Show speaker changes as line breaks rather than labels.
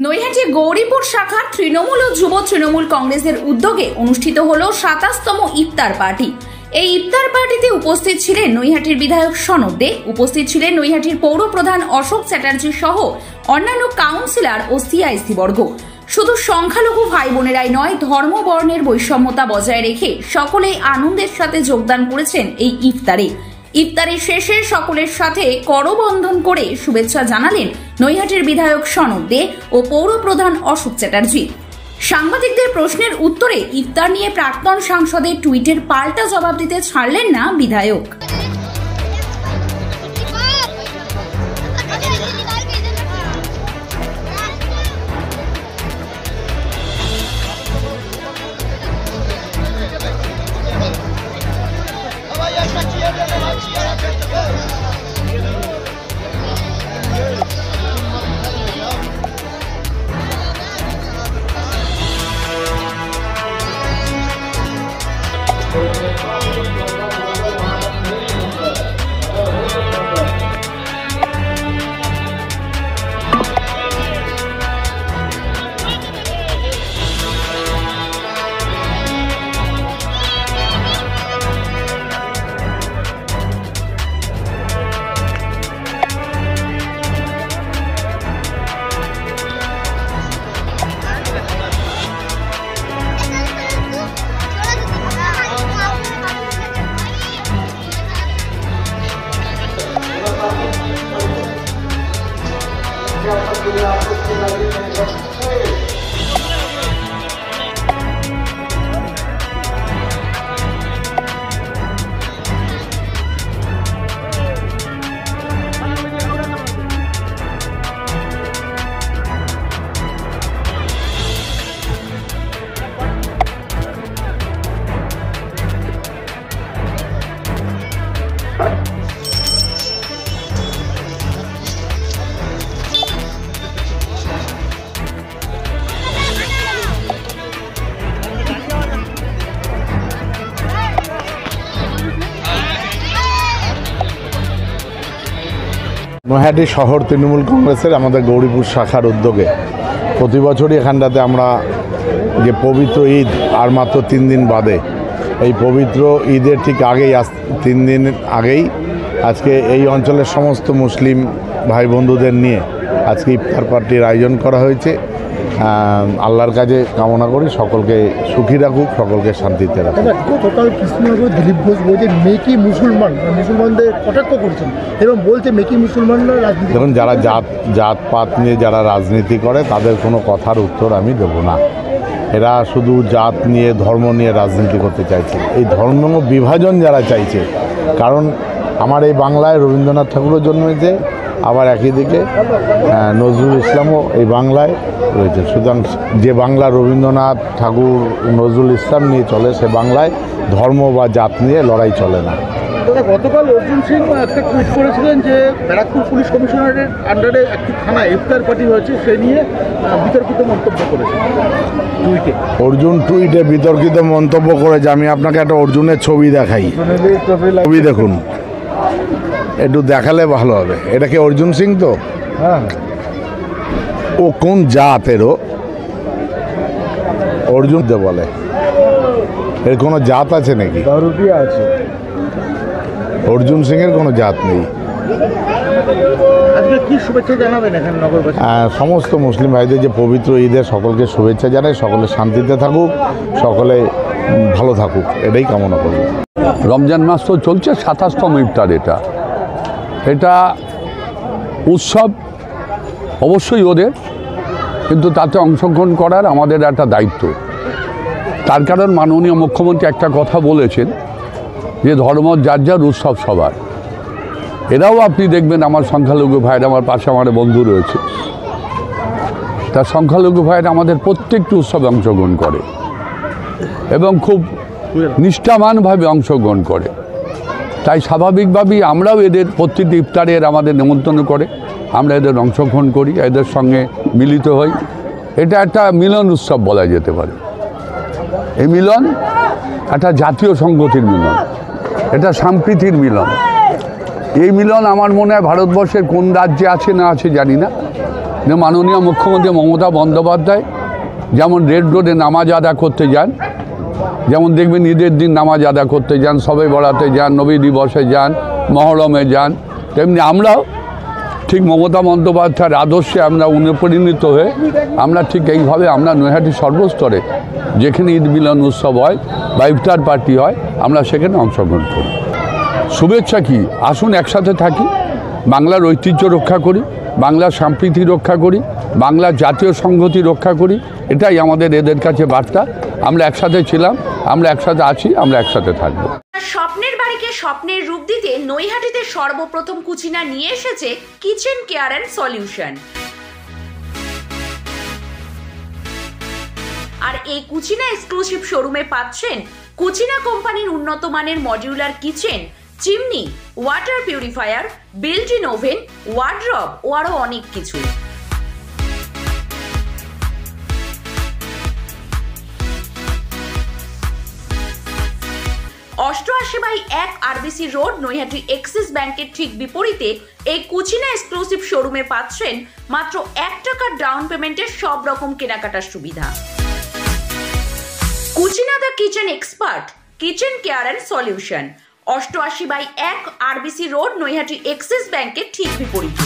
নৈহাটি গৌরীপুর শাখার তৃণমূল ও যুব তৃণমূল কংগ্রেসের উদ্যোগে অনুষ্ঠিত হলো ২৭তম ইফতার পার্টি। এই ইফতার পার্টিতে উপস্থিত ছিলেন নৈহাটির বিধায়ক সনদ দে, উপস্থিত ছিলেন নৈহাটির পৌর প্রধান অশোক চ্যাটার্জি সহ অন্যান্য কাউন্সিলর ও সিআইসি বর্গ। শুধু সংখ্যালঘু ভাই বোনেরাই নয়, ধর্ম বর্ণের বৈষম্যতা বজায় রেখে সকলেই আনন্দের সাথে যোগদান করেছেন এই ইফতারে। ইফতারের শেষে সকলের সাথে করবন্ধন করে শুভেচ্ছা জানালেন নৈহাটির বিধায়ক সনদ দে ও পৌর প্রধান অশোক চ্যাটার্জি। সাংবাদিকদের প্রশ্নের উত্তরে ইফতার নিয়ে প্রাক্তন সাংসদের টুইটের পাল্টা জবাব দিতে ছাড়লেন না বিধায়ক।
নৈহাটি শহর তৃণমূল কংগ্রেসের আমাদের গৌরীপুর শাখার উদ্যোগে প্রতি বছরই এখানটাতে আমরা যে পবিত্র ঈদ আর মাত্র 3 দিন বাদে, এই পবিত্র ঈদের ঠিক আগেই 3 দিন আগেই আজকে এই অঞ্চলের সমস্ত মুসলিম ভাই বন্ধুদের নিয়ে আজকে ইফতার পার্টির আয়োজন করা হয়েছে। আল্লাহর কাছে কামনা করি সকলকে সুখী রাখুক, সকলকে শান্তিতে রাখুক।
গতকাল কৃষ্ণনগর দিলীপ ঘোষ বলছে মেকি মুসলমান, মুসলমানদের কটাক্ষ করছেন এবং বলছে মেকি মুসলমানরা রাজনীতি।
দেখুন, যারা জাতপাত নিয়ে যারা রাজনীতি করে তাদের কোনো কথার উত্তর আমি দেবো না। এরা শুধু জাত নিয়ে ধর্ম নিয়ে রাজনীতি করতে চাইছে, এই ধর্ম বিভাজন যারা চাইছে। কারণ আমার এই বাংলায় রবীন্দ্রনাথ ঠাকুরও জন্মেছে, আবার একই দিকে নজরুল ইসলামও এই বাংলায় রয়েছে। সুতরাং যে বাংলা রবীন্দ্রনাথ ঠাকুর নজরুল ইসলাম নিয়ে চলে, সে বাংলায় ধর্ম বা জাত নিয়ে লড়াই চলে না।
গতকাল অর্জুন সিং একটা টুইট করেছিলেন যে ব্যারাকপুর পুলিশ কমিশনারের আন্ডারে একটি থানায় ইফতার পার্টি হয়েছে, সে নিয়ে বিতর্কিত মন্তব্য করেছে টুইটে।
অর্জুন টুইটে বিতর্কিত মন্তব্য করেছে। আমি আপনাকে একটা অর্জুনের ছবি দেখাই, ছবি দেখুন, একটু দেখালে ভালো হবে। এটা কি অর্জুন সিং? তো
হ্যাঁ,
ও কোন জাতেরও অর্জুন দে বলে? এর কোনো জাত আছে নাকি?
আছে।
অর্জুন সিং এর কোনো জাত নেই।
আজকে কি শুভেচ্ছা জানাবেন এখানে নগরবাসী?
সমস্ত মুসলিম ভাইদের যে পবিত্র ঈদের সকলকে শুভেচ্ছা জানাই, সকলে শান্তিতে থাকুক, সকলে ভালো থাকুক, এটাই কামনা করব।
রমজান মাস তো চলছে, ২৭তম ইফতার। এটা উৎসব অবশ্যই ওদের, কিন্তু তাতে অংশগ্রহণ করার আমাদের একটা দায়িত্ব। তার কারণ মাননীয় মুখ্যমন্ত্রী একটা কথা বলেছেন যে ধর্ম যার যার, উৎসব সবার। এরাও আপনি দেখবেন আমার সংখ্যালঘু ভাইয়ের, আমার পাশে আমার বন্ধু রয়েছে, তার সংখ্যালঘু ভাইয়েরা আমাদের প্রত্যেকটি উৎসবে অংশগ্রহণ করে এবং খুব নিষ্ঠাবানভাবে অংশগ্রহণ করে। তাই স্বাভাবিকভাবেই আমরাও এদের প্রতিটি ইফতারের আমাদের নিমন্ত্রণ করে আমরা এদের অংশগ্রহণ করি, এদের সঙ্গে মিলিত হই। এটা একটা মিলন উৎসব বলা যেতে পারে। এই মিলন একটা জাতীয় সংগতির মিলন, এটা সম্প্রীতির মিলন। এই মিলন আমার মনে হয় ভারতবর্ষের কোন রাজ্যে আছে না আছে জানি না, যে মাননীয় মুখ্যমন্ত্রী মমতা বন্দ্যোপাধ্যায় যেমন রেড রোডে নামাজ আদা করতে যান, যেমন দেখবেন ঈদের দিন নামাজ আদা করতে যান, সবে বরাতে যান, নবী দিবসে যান, মহরমে যান, তেমনি আমরাও ঠিক মমতা বন্দ্যোপাধ্যায়ের আদর্শে আমরা অনুপ্রাণিত হয়ে আমরা ঠিক এইভাবে আমরা নৈহাটির সর্বস্তরে যেখানে ঈদ মিলন উৎসব হয় বা ইফতার পার্টি হয় আমরা সেখানে অংশগ্রহণ করি। শুভেচ্ছা কি, আসুন একসাথে থাকি, বাংলার ঐতিহ্য রক্ষা করি, বাংলার সম্প্রীতি রক্ষা করি, বাংলার জাতীয় সংহতি রক্ষা করি, এটাই আমাদের এদের কাছে বার্তা। আমরা একসাথে ছিলাম, আমরা একসাথে আছি, আমরা একসাথে থাকবো।
স্বপ্নের বাড়িকে স্বপ্নের রূপ দিতে নৈহাটিতে সর্বপ্রথম কুচিনা নিয়ে এসেছে কিচেন কেয়ার অ্যান্ড সলিউশন। আর এই কুচিনা এক্সক্লুসিভ শোরুমে পাচ্ছেন কুচিনা কোম্পানির উন্নত মানের modular kitchen, chimney, water purifier, built in oven, wardrobe ও আরো অনেক কিছু। 88/1 আরবিসি রোড, নৈহাটি এক্সিস ব্যাংকের ঠিক বিপরীতে এই কুচিনা এক্সক্লুসিভ শোরুমে পাচ্ছেন মাত্র 1 টাকার ডাউন পেমেন্টের সব রকম কেনাকাটার সুবিধা। Cucina the kitchen expert, kitchen care and solution, 88/1 RBC road, Naihati Axis ব্যাংকের ঠিক বিপরীতে।